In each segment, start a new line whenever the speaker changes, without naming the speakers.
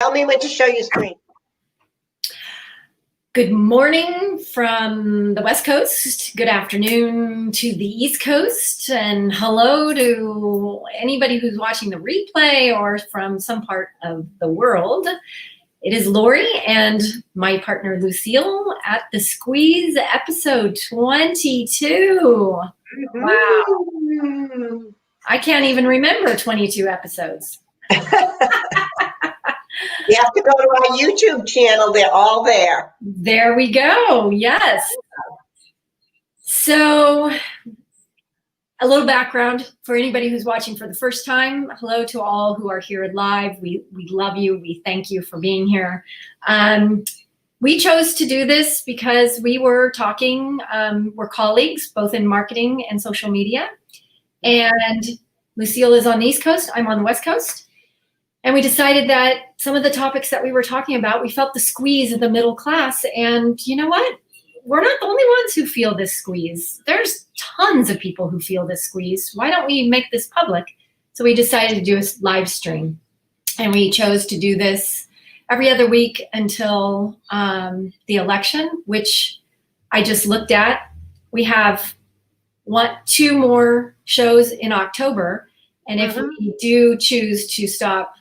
Tell me when to show your screen.
Good morning from the West Coast. Good afternoon to the East Coast. And hello to anybody who's watching the replay or from some part of the world. It is Lori and my partner Lucille at The Squeeze, episode 22. Wow. I can't even remember 22 episodes.
You have to go to our YouTube channel. They're all there.
There we go. Yes. So a little background for anybody who's watching for the first time. Hello to all who are here live. We love you. We thank you for being here. We chose to do this because we were talking, we're colleagues, both in marketing and social media. And Lucille is on the East Coast. I'm on the West Coast. And we decided that some of the topics that we were talking about, we felt the squeeze of the middle class. And you know what? We're not the only ones who feel this squeeze. There's tons of people who feel this squeeze. Why don't we make this public? So we decided to do a live stream. And we chose to do this every other week until the election, which I just looked at. We have two more shows in October. And if we do choose to stop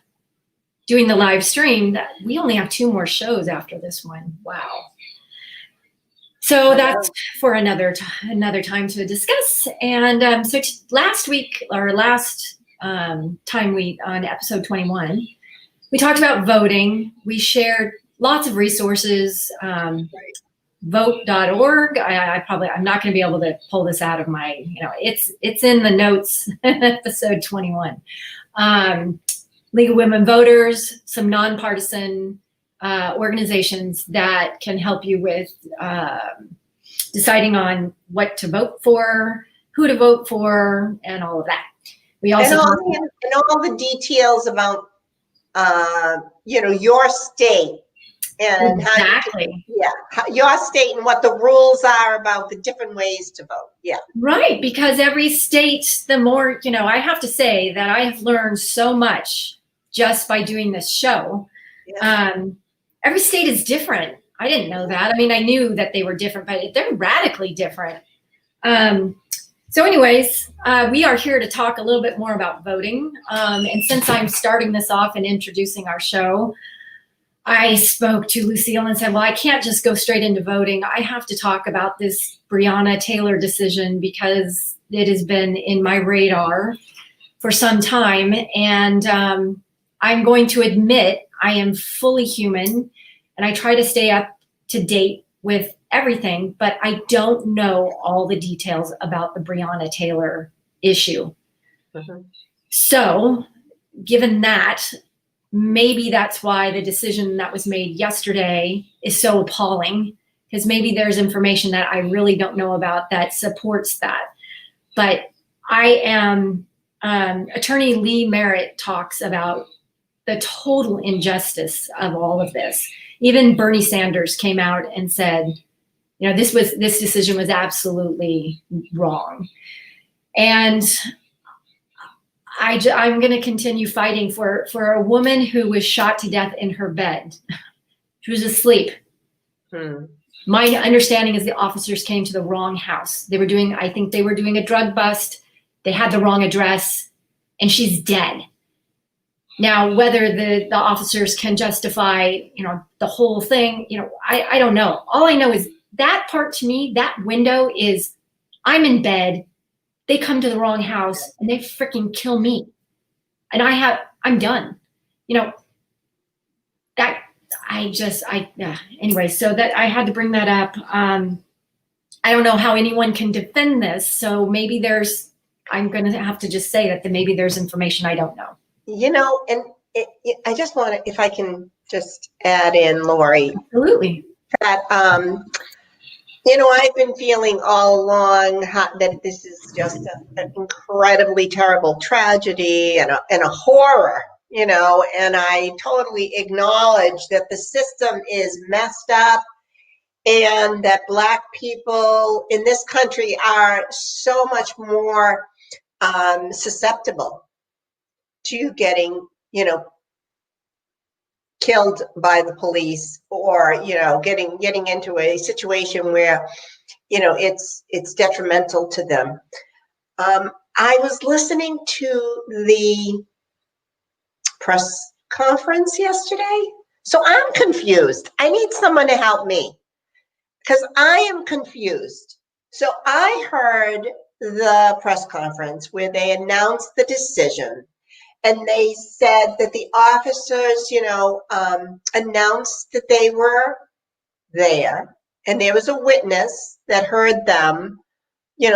doing the live stream, that we only have 2 more shows after this one. Wow. So that's for another time to discuss. And so last week, or last time on episode 21, we talked about voting. We shared lots of resources, vote.org. I'm not going to be able to pull this out of my, it's in the notes, episode 21. League of Women Voters, some nonpartisan organizations that can help you with deciding on what to vote for, who to vote for, and all of that. We also
and all the details about your state and
exactly
your state and what the rules are about the different ways to vote. Yeah,
right. Because every state, the more I have to say that I have learned so much just by doing this show. Yeah. Every state is different. I didn't know that. I mean, I knew that they were different, but they're radically different. So anyways, we are here to talk a little bit more about voting. And since I'm starting this off and introducing our show, I spoke to Lucille and said, well, I can't just go straight into voting. I have to talk about this Breonna Taylor decision because it has been in my radar for some time. And I'm going to admit I am fully human and I try to stay up to date with everything, but I don't know all the details about the Breonna Taylor issue. So given that, maybe that's why the decision that was made yesterday is so appalling, because maybe there's information that I really don't know about that supports that. But I am, Attorney Lee Merritt talks about the total injustice of all of this. Even Bernie Sanders came out and said, this decision was absolutely wrong. And I'm going to continue fighting for a woman who was shot to death in her bed. She was asleep. My understanding is the officers came to the wrong house. I think they were doing a drug bust. They had the wrong address, and she's dead. Now, whether the officers can justify, the whole thing, I don't know. All I know is that part to me, that window is, I'm in bed, they come to the wrong house and they freaking kill me. And I'm done. Anyway, so that I had to bring that up. I don't know how anyone can defend this. So maybe I'm going to have to just say that maybe there's information I don't know.
And I just want to, if I can just add in, Lori.
Absolutely.
That, I've been feeling all along that this is just an incredibly terrible tragedy and a horror, and I totally acknowledge that the system is messed up and that Black people in this country are so much more susceptible to getting, killed by the police, or getting into a situation where it's detrimental to them. I was listening to the press conference yesterday, so I'm confused. I need someone to help me because I am confused. So I heard the press conference where they announced the decision, and they said that the officers, announced that they were there, and there was a witness that heard them,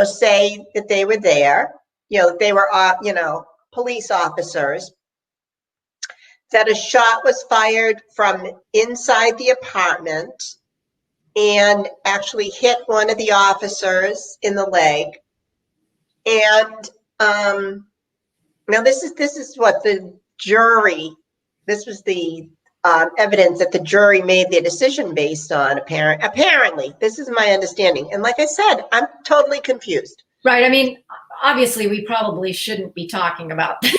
say that they were there, they were, police officers, that a shot was fired from inside the apartment and actually hit one of the officers in the leg. And now this is what the jury, this was the evidence that the jury made their decision based on. Apparently, this is my understanding. And like I said, I'm totally confused.
Right. I mean, obviously, we probably shouldn't be talking about this.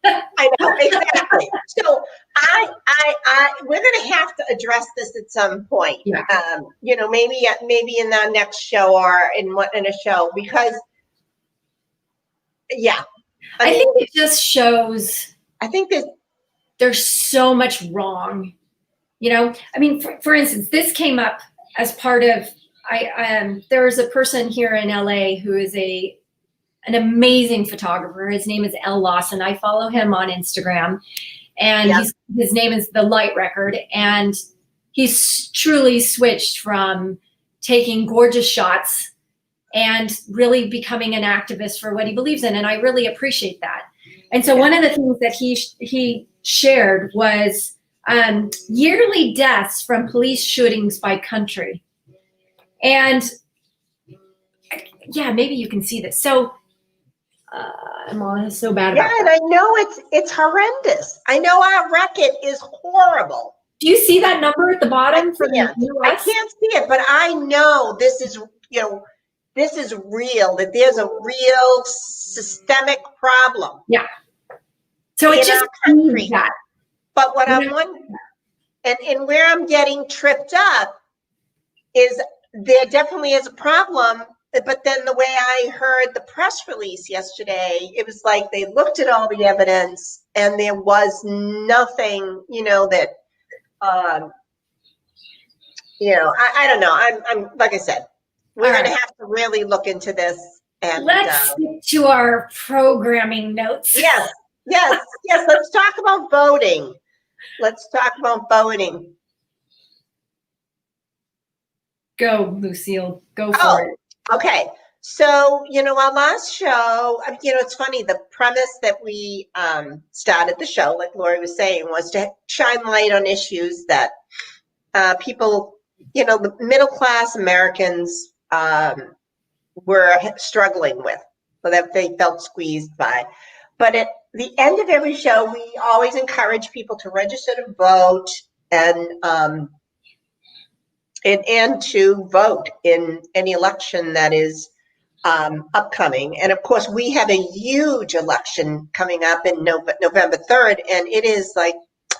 I know, exactly. So we're going to have to address this at some point.
Yeah.
Maybe in our next show or in a show, because
I think it just shows.
I think that
there's so much wrong. I mean, for instance, this came up as part of. There's a person here in LA who is an amazing photographer. His name is L. Lawson. I follow him on Instagram, and his name is The Light Record. And he's truly switched from taking gorgeous shots and really becoming an activist for what he believes in. And I really appreciate that. And so one of the things that he shared was yearly deaths from police shootings by country. And maybe you can see this. So I'm so bad about
and I know it's horrendous. I know our record is horrible.
Do you see that number at the bottom for the US?
I can't see it, but I know this is real, that there's a real systemic problem.
Yeah. So it just means that.
But what I'm wondering, and where I'm getting tripped up, is there definitely is a problem. But then the way I heard the press release yesterday, it was like they looked at all the evidence and there was nothing, that, I don't know. I'm like I said, we're going to have to really look into this. And
let's get to our programming notes.
Yes. Let's talk about voting.
Go, Lucille. Go for it.
Okay. So, our last show, it's funny, the premise that we started the show, like Lori was saying, was to shine light on issues that people, the middle-class Americans were struggling with, so that they felt squeezed by. But at the end of every show, we always encourage people to register to vote and to vote in any election that is upcoming. And of course, we have a huge election coming up in November 3rd, and it is like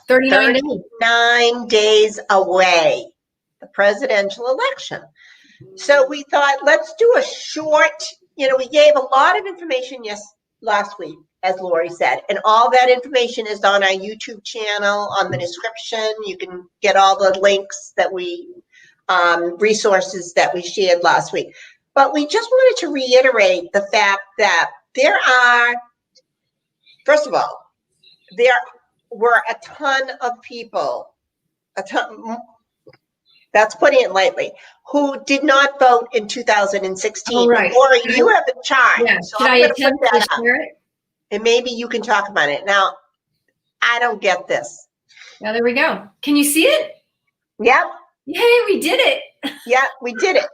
39 days away, the presidential election. So we thought, let's do a short, we gave a lot of information last week, as Lori said, and all that information is on our YouTube channel, on the description. You can get all the links that we resources that we shared last week. But we just wanted to reiterate the fact that first of all, there were a ton of people, that's putting it lightly, who did not vote in 2016.
Oh, right.
Lori, you have a chart.
Yeah.
So
Should I attempt to share it?
And maybe you can talk about it. Now, I don't get this.
Now, there we go. Can you see it?
Yep.
Yay, we did it.
Yeah, we did it.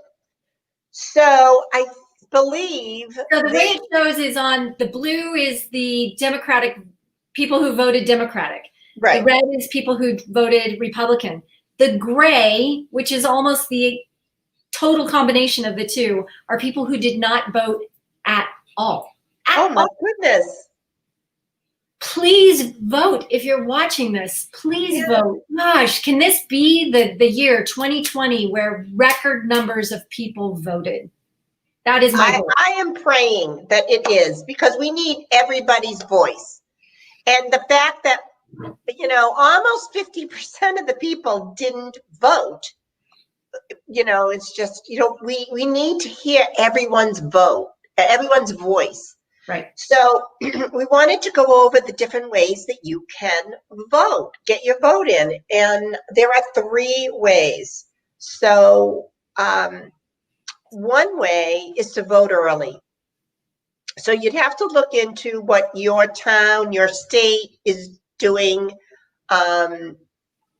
So I believe.
So the way it shows is on the blue is the Democratic, people who voted Democratic.
Right.
The red is people who voted Republican. The gray, which is almost the total combination of the two, are people who did not vote at all.
Oh my goodness.
please vote. If you're watching this, please vote. Gosh, can this be the year 2020 where record numbers of people voted? That is my hope.
I am praying that it is, because we need everybody's voice. And the fact that, almost 50% of the people didn't vote, it's just, we need to hear everyone's voice.
Right.
So we wanted to go over the different ways that you can vote, get your vote in. And there are 3 ways. So one way is to vote early. So you'd have to look into what your town, your state is doing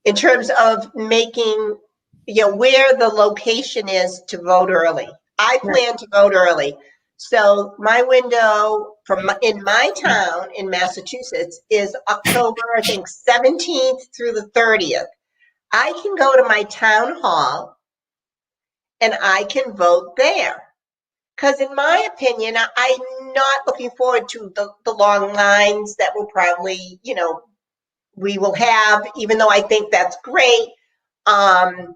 in terms of making, where the location is to vote early. I plan to vote early. So my window in my town in Massachusetts is October, I think, 17th through the 30th. I can go to my town hall and I can vote there. Because in my opinion, I'm not looking forward to the long lines that will probably, we will have, even though I think that's great, on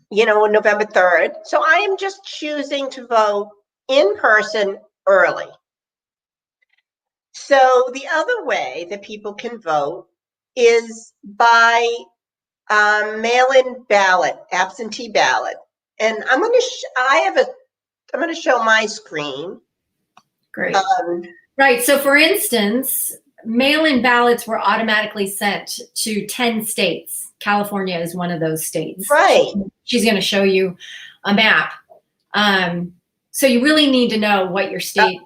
November 3rd. So I am just choosing to vote in person early. So the other way that people can vote is by mail-in ballot, absentee ballot. And I'm going to show my screen.
Great. Right. So for instance, mail-in ballots were automatically sent to 10 states. California is one of those states.
Right.
She's going to show you a map. So you really need to know what your state.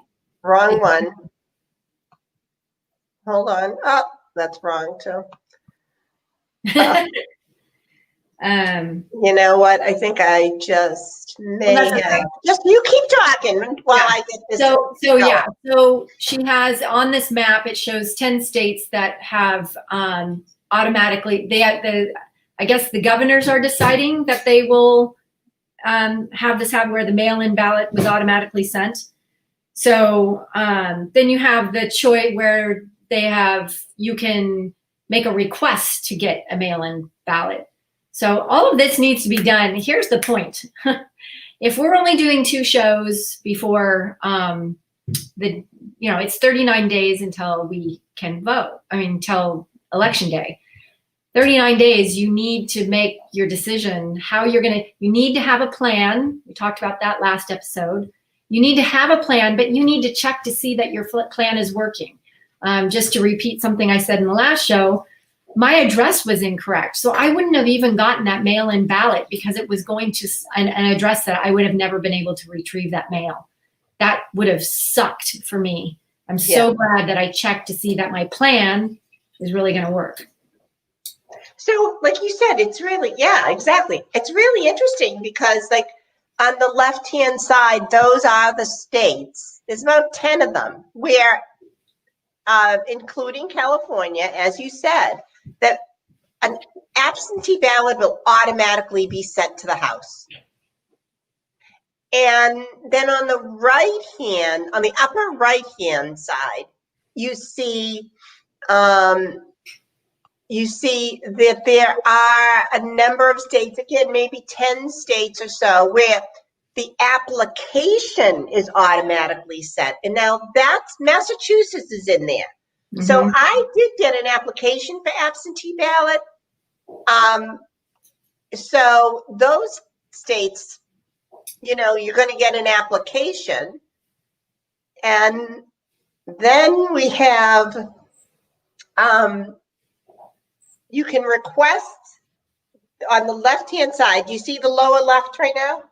Wrong one. Hold on. Oh, that's wrong too. You know what? I think I just may have. Just you keep talking while I get this.
So she has on this map. It shows 10 states that have automatically. I guess the governors are deciding that they will have this happen where the mail-in ballot was automatically sent. So then you have the choice where you can make a request to get a mail-in ballot. So all of this needs to be done. Here's the point. If we're only doing 2 shows before it's 39 days until we can vote. Until election day. 39 days, you need to make your decision how you need to have a plan. We talked about that last episode. You need to have a plan, but you need to check to see that your plan is working. Just to repeat something I said in the last show, my address was incorrect. So I wouldn't have even gotten that mail-in ballot because it was going to an address that I would have never been able to retrieve that mail. That would have sucked for me. I'm so glad that I checked to see that my plan is really going to work.
So like you said, it's really, exactly. It's really interesting because like on the left-hand side, those are the states. There's about 10 of them where, including California, as you said, that an absentee ballot will automatically be sent to the House. And then on the upper right-hand side, you see that there are a number of states, again, maybe 10 states or so, where the application is automatically sent. And now Massachusetts is in there. Mm-hmm. So I did get an application for absentee ballot. So those states, you're going to get an application. And then we have, you can request on the left-hand side. You see the lower left right now?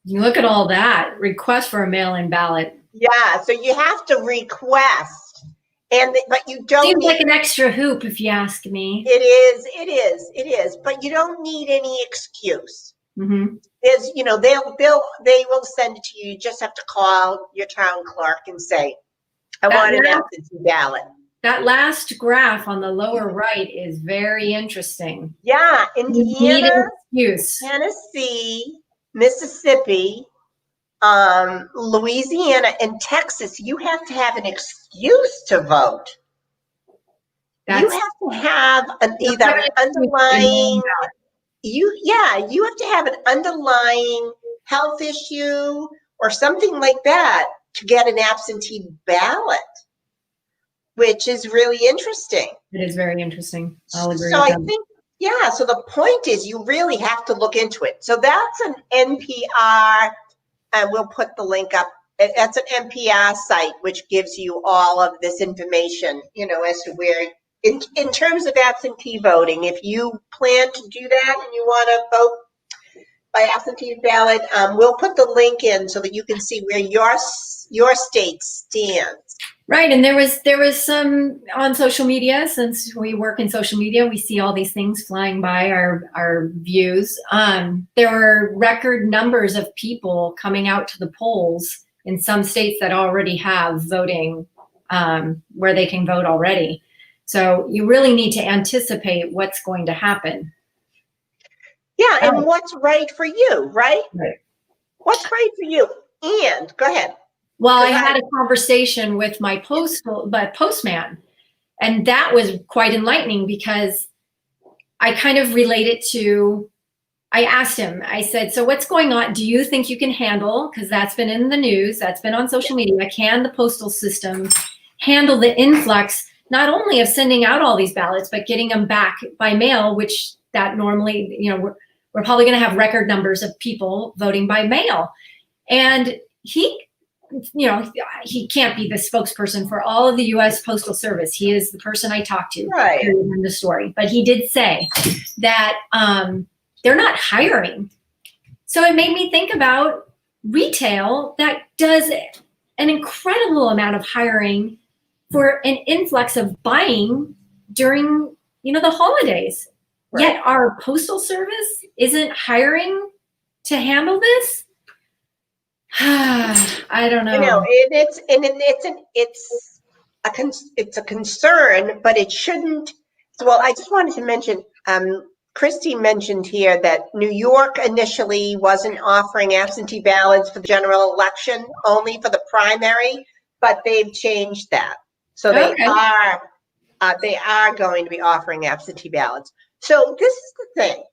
You look at all that. Request for a mail-in ballot.
Yeah, so you have to request, but you don't.
Seems like an extra hoop, if you ask me.
It is. But you don't need any excuse.
Mm-hmm.
There's, they will send it to you. You just have to call your town clerk and say, "I want an absentee ballot."
That last graph on the lower right is very interesting.
Yeah, Indiana, Tennessee, Mississippi, Louisiana and Texas, you have to have an excuse to vote. You
That's
have to have either an underlying, you have to have an underlying health issue or something like that to get an absentee ballot, which is really interesting.
It is very interesting. I'll agree
So
with
I
that.
think, yeah, so the point is you really have to look into it. So that's an NPR, and we'll put the link up. That's an NPR site, which gives you all of this information, as to where, in terms of absentee voting, if you plan to do that and you want to vote by absentee ballot, we'll put the link in so that you can see where your state stands.
Right, and there was some on social media. Since we work in social media, we see all these things flying by our views. There were record numbers of people coming out to the polls in some states that already have voting, where they can vote already. So you really need to anticipate what's going to happen.
Yeah, and what's right for you, right?
Right.
What's right for you? And go ahead.
Well, I had a conversation with my postman, and that was quite enlightening because I kind of related to, I asked him, I said, so what's going on? Do you think you can handle, because that's been in the news, that's been on social media, can the postal system handle the influx, not only of sending out all these ballots, but getting them back by mail, which that normally, we're probably going to have record numbers of people voting by mail. And he can't be the spokesperson for all of the U.S. Postal Service. He is the person I talked to in the story. But he did say that they're not hiring. So it made me think about retail that does an incredible amount of hiring for an influx of buying during, the holidays. Right. Yet our postal service isn't hiring to handle this. I don't know.
It's a concern, but it shouldn't. Well, I just wanted to mention, Christy mentioned here that New York initially wasn't offering absentee ballots for the general election, only for the primary, but they've changed that. So they are going to be offering absentee ballots. So this is the thing.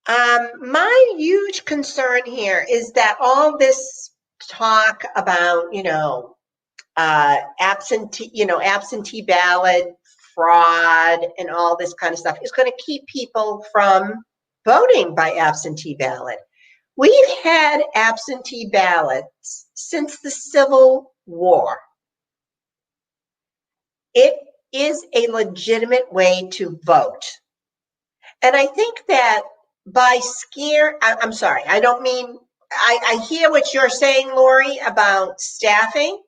My huge concern here is that all this talk about, absentee ballot fraud and all this kind of stuff is going to keep people from voting by absentee ballot. We've had absentee ballots since the Civil War. It is a legitimate way to vote. And I think that I'm sorry, I don't mean, I hear what you're saying, Lori, about staffing,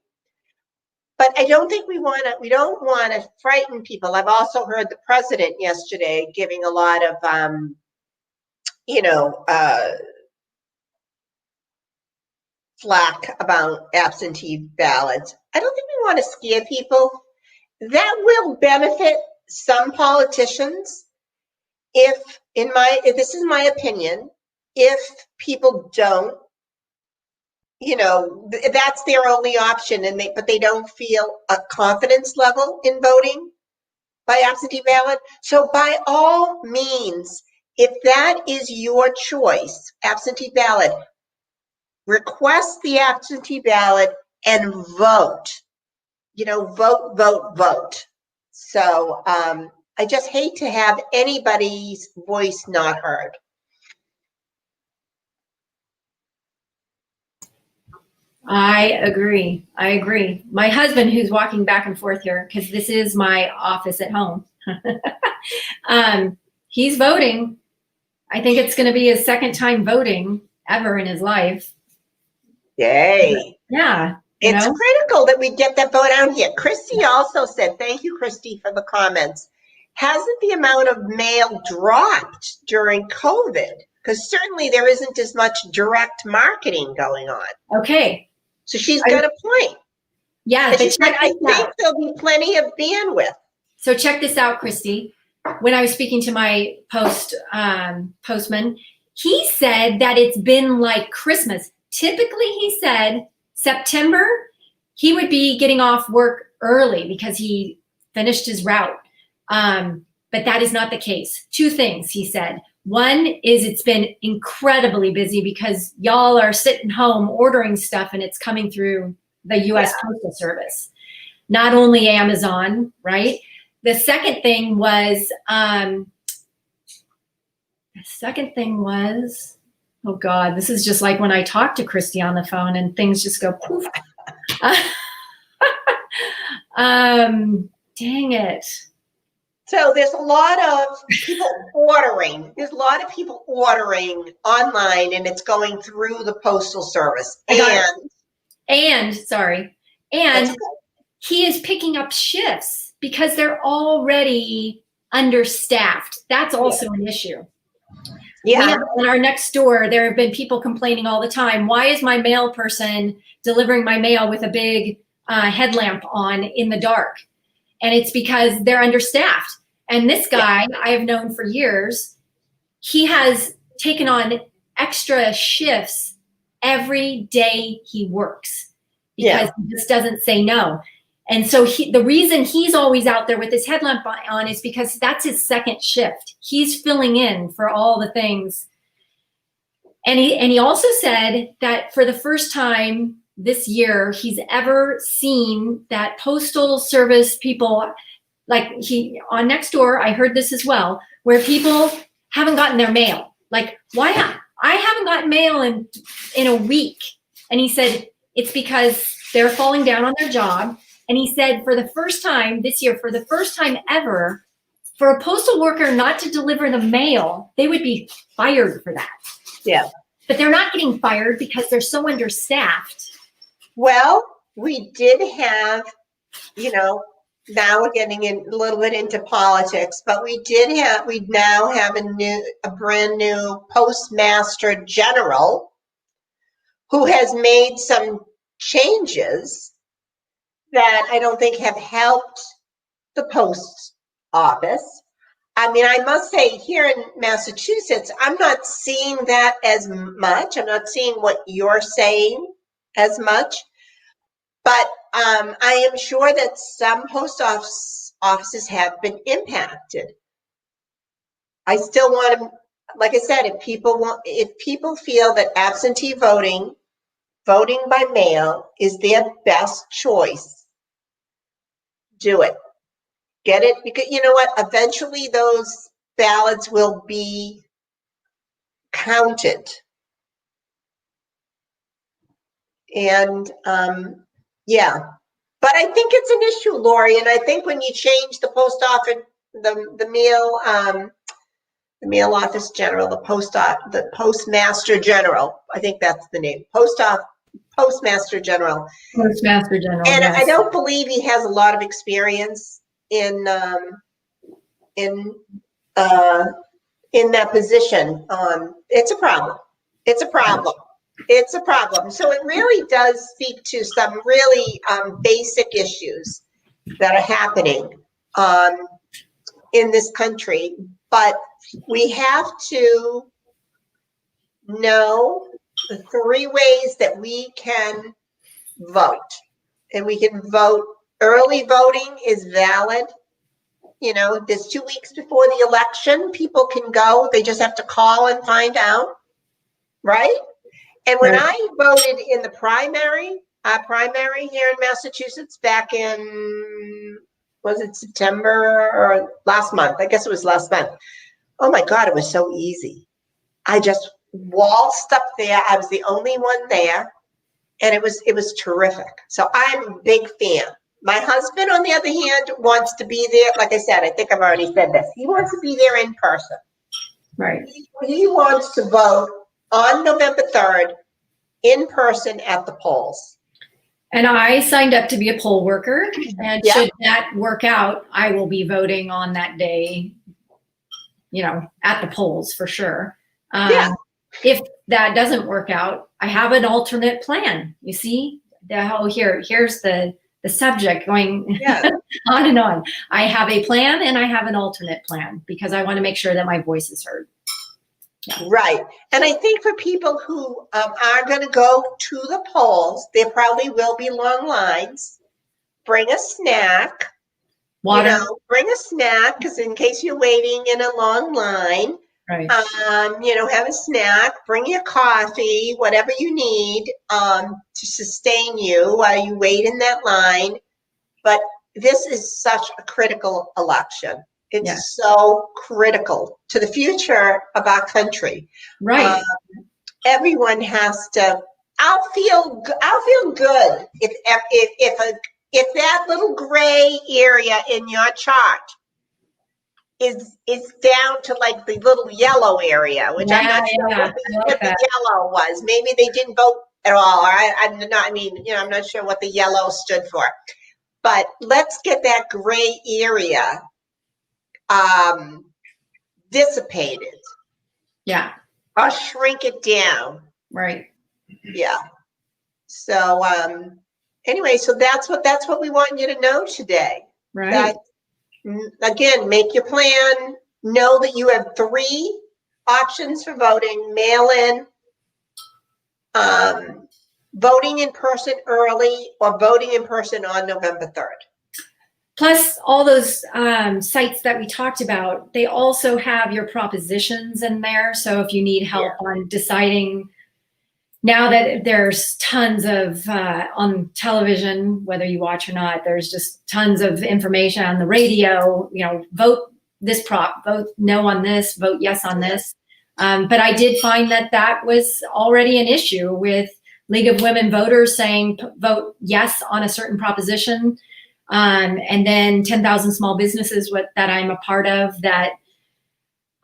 but I don't think we don't want to frighten people. I've also heard the president yesterday giving a lot of, flack about absentee ballots. I don't think we want to scare people. That will benefit some politicians if this is my opinion, if people don't, that's their only option, but they don't feel a confidence level in voting by absentee ballot. So by all means, if that is your choice, absentee ballot, request the absentee ballot and vote. Vote. So I just hate to have anybody's voice not heard.
I agree. My husband, who's walking back and forth here, because this is my office at home, he's voting. I think it's going to be his second time voting ever in his life.
Yay.
Yeah.
It's critical that we get that vote out here. Christy also said, thank you, Christy, for the comments. Hasn't the amount of mail dropped during COVID? Because certainly there isn't as much direct marketing going on.
Okay.
So she's got a point.
Yeah. But
I think there'll be plenty of bandwidth.
So check this out, Christy. When I was speaking to my postman, he said that it's been like Christmas. Typically, he said September, he would be getting off work early because he finished his route. But that is not the case. Two things, he said. One is it's been incredibly busy because y'all are sitting home ordering stuff and it's coming through the U.S. Postal Service, not only Amazon, right? The second thing was, oh God, this is just like when I talk to Christy on the phone and things just go poof. Dang it.
So there's a lot of people ordering. There's a lot of people ordering online, and it's going through the Postal Service.
And he is picking up shifts because they're already understaffed. That's also an issue.
Yeah.
In our next door, there have been people complaining all the time. Why is my mail person delivering my mail with a big headlamp on in the dark? And it's because they're understaffed. And this guy I have known for years, he has taken on extra shifts every day he works because he just doesn't say no. And so the reason he's always out there with his headlamp on is because that's his second shift. He's filling in for all the things. And he also said that for the first time this year, he's ever seen that Postal Service people, like on Nextdoor, I heard this as well, where people haven't gotten their mail. Like, why not? I haven't gotten mail in a week. And he said, it's because they're falling down on their job. And he said, for the first time this year, for the first time ever, for a postal worker not to deliver the mail, they would be fired for that.
Yeah.
But they're not getting fired because they're so understaffed.
Well, we did have, now we're getting a little bit into politics, but we now have a brand new Postmaster General who has made some changes that I don't think have helped the post office. I mean, I must say here in Massachusetts, I'm not seeing that as much. I'm not seeing what you're saying as much, but I am sure that some post offices have been impacted. I still want to, like I said, if people feel that absentee voting by mail is their best choice, do it. Get it? Because you know what? Eventually those ballots will be counted. And but I think it's an issue, Lori. And I think when you change the post office, the mail office general, the postmaster general, I think that's the name, postmaster general.
Postmaster general.
And
yes.
I don't believe he has a lot of experience in that position. It's a problem. So it really does speak to some really basic issues that are happening in this country. But we have to know the 3 ways that we can vote. And we can vote. Early voting is valid. There's 2 weeks before the election. People can go. They just have to call and find out. Right? And when I voted in the primary here in Massachusetts back in, was it September or last month? I guess it was last month. Oh my God, it was so easy. I just waltzed up there. I was the only one there. And it was terrific. So I'm a big fan. My husband, on the other hand, wants to be there. Like I said, I think I've already said this. He wants to be there in person.
Right.
He wants to vote on November 3rd in person at the polls.
And I signed up to be a poll worker. And should that work out, I will be voting on that day, at the polls for sure. If that doesn't work out, I have an alternate plan. You see, here's the subject going on and on. I have a plan and I have an alternate plan because I want to make sure that my voice is heard.
Right. And I think for people who are going to go to the polls, there probably will be long lines. Bring a snack.
Water.
Bring a snack because in case you're waiting in a long line,
Right.
Have a snack. Bring your coffee, whatever you need to sustain you while you wait in that line. But this is such a critical election. It's so critical to the future of our country.
Right.
Everyone has to. I'll feel good if that little gray area in your chart is down to like the little yellow area, which I'm not sure what the yellow was. Maybe they didn't vote at all. I'm not sure what the yellow stood for. But let's get that gray area dissipated.
Yeah.
Or shrink it down.
Right.
Yeah. So anyway, so that's what we want you to know today.
Right.
That, again, make your plan. Know that you have 3 options for voting: mail-in, voting in person early, or voting in person on November 3rd.
Plus, all those sites that we talked about, they also have your propositions in there. So if you need help on deciding, now that there's tons of on television, whether you watch or not, there's just tons of information on the radio, vote this prop, vote no on this, vote yes on this. But I did find that was already an issue with League of Women Voters saying vote yes on a certain proposition. And then 10,000 small businesses that I'm a part of, that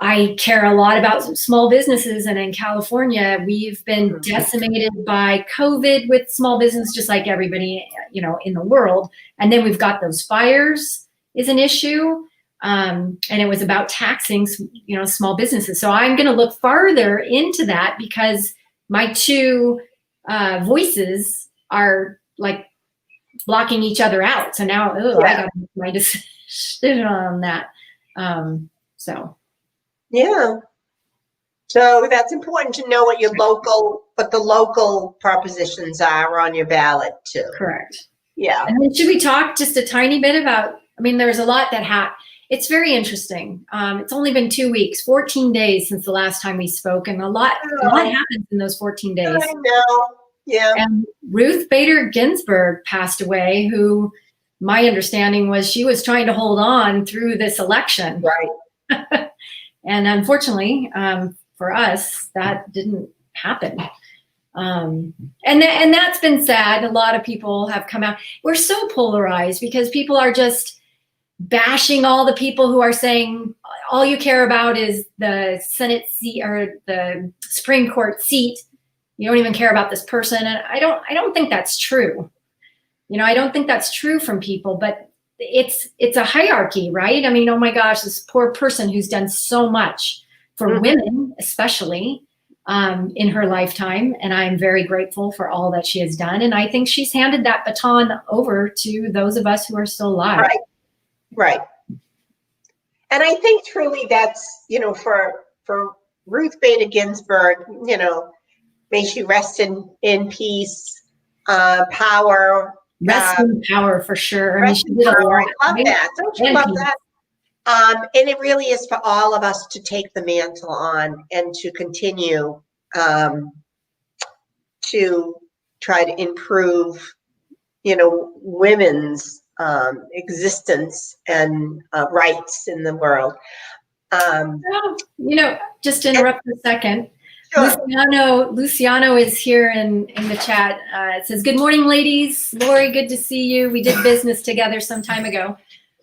I care a lot about small businesses. And in California, we've been decimated by COVID with small business, just like everybody, in the world. And then we've got those fires is an issue. And it was about taxing, small businesses. So I'm going to look farther into that because my 2 voices are like blocking each other out. So now, I got to make my decision on that.
Yeah. So that's important to know what the local propositions are on your ballot too.
Correct.
Yeah.
And then should we talk just a tiny bit about, there's a lot that it's very interesting. It's only been 2 weeks, 14 days since the last time we spoke, and a lot happens in those 14 days.
I know. Yeah.
And Ruth Bader Ginsburg passed away, who my understanding was she was trying to hold on through this election.
Right.
And unfortunately, for us, that didn't happen. And that's been sad. A lot of people have come out. We're so polarized because people are just bashing all the people who are saying all you care about is the Senate seat or the Supreme Court seat. You don't even care about this person. And I don't think that's true. I don't think that's true from people, but it's a hierarchy, right? Oh my gosh, this poor person who's done so much for women, especially in her lifetime. And I'm very grateful for all that she has done. And I think she's handed that baton over to those of us who are still alive.
Right. And I think truly that's, for Ruth Bader Ginsburg, may she rest in peace, power.
Rest in power for sure.
She did a lot. I love that. Don't you love that? And it really is for all of us to take the mantle on and to continue to try to improve, women's existence and rights in the world.
Just to interrupt for a second.
Sure.
Luciano is here in the chat. It says, "Good morning, ladies. Lori, good to see you. We did business together some time ago."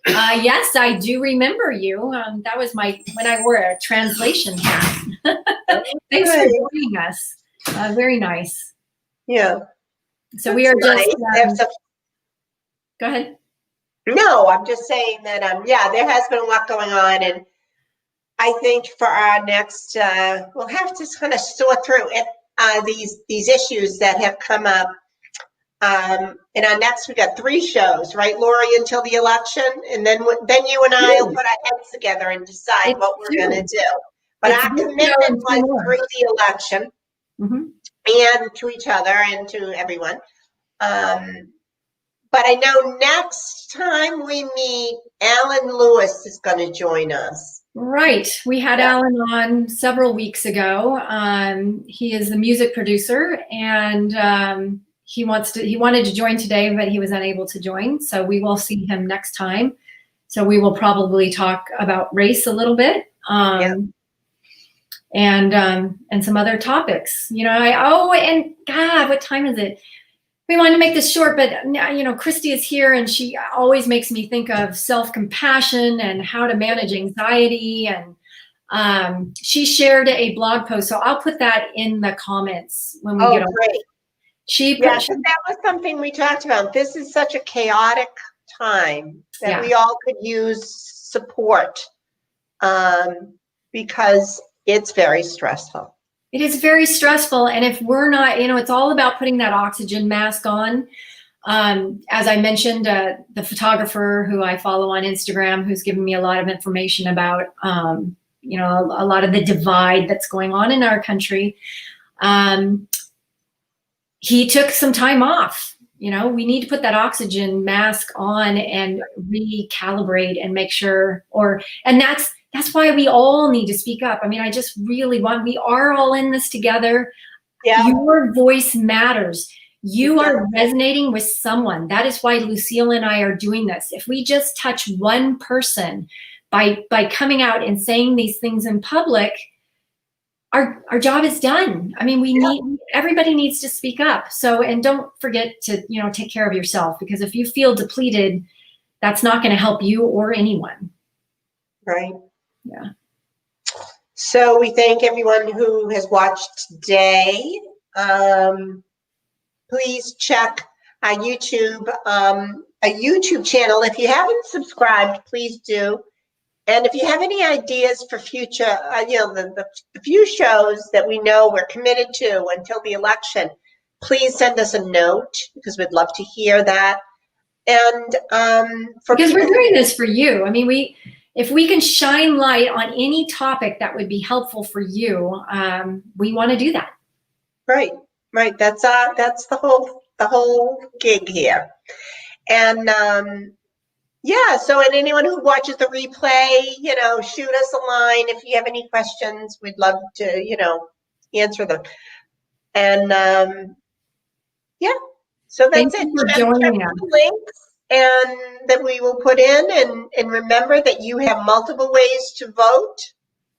Yes, I do remember you. That was when I wore a translation hat. Thanks for joining us. Very nice.
Yeah.
So we are just. Go ahead.
No, I'm just saying that. There has been a lot going on, and I think for our next, we'll have to kind of sort through it, these issues that have come up. And our next, we got 3 shows, right, Lori, until the election, and then you and I will put our heads together and decide what we're going to do. But
It's
our
good to know
commitment
and
was
see more.
through the election
Mhm.
and to each other and to everyone. But I know next time we meet, Alan Lewis is going to join us.
Right. We had
Yeah.
Alan on several weeks ago. He is the music producer, and he wanted to join today, but he was unable to join. So we will see him next time. So we will probably talk about race a little bit. And some other topics. You know, and God, what time is it? We wanted to make this short, but you know, Christy is here, and she always makes me think of self-compassion and how to manage anxiety. And she shared a blog post, so I'll put that in the comments when we get on.
Great.
She
Yeah, so that was something we talked about. This is such a chaotic time that we all could use support because it's very stressful.
It is very stressful. And if we're not, you know, it's all about putting that oxygen mask on. As I mentioned, the photographer who I follow on Instagram, who's given me a lot of information about, you know, a lot of the divide that's going on in our country. He took some time off. You know, we need to put that oxygen mask on and recalibrate and make sure, and that's why we all need to speak up. I mean, I just really we are all in this together. Yeah. Your voice matters. You are resonating with someone. That is why Lucille and I are doing this. If we just touch one person by coming out and saying these things in public, our job is done. I mean, everybody needs to speak up. So, and don't forget to, you know, take care of yourself, because if you feel depleted, that's not going to help you or anyone.
Right.
Yeah.
So we thank everyone who has watched today. Please check our YouTube channel. If you haven't subscribed, please do. And if you have any ideas for future, you know, the few shows that we know we're committed to until the election, please send us a note, because we'd love to hear that. And
because we're doing this for you. I mean, if we can shine light on any topic that would be helpful for you, we want to do that.
Right, right. That's the whole gig here. And yeah, so and anyone who watches the replay, you know, shoot us a line if you have any questions. We'd love to, you know, answer them. And yeah, so that's it.
Thank you for joining us.
The links and that we will put in, and remember that you have multiple ways to vote: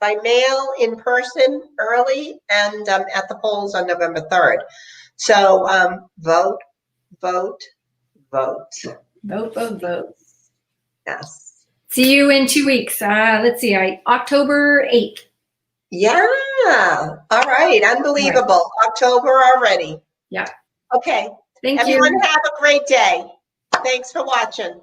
by mail, in person, early, and at the polls on November 3rd. So vote, vote, vote.
Vote, vote, vote.
Yes.
See you in 2 weeks. Let's see, October 8th.
Yeah. All right. Unbelievable. Right. October already.
Yeah.
Okay.
Thank
Everyone
you.
have a great day. Thanks for watching.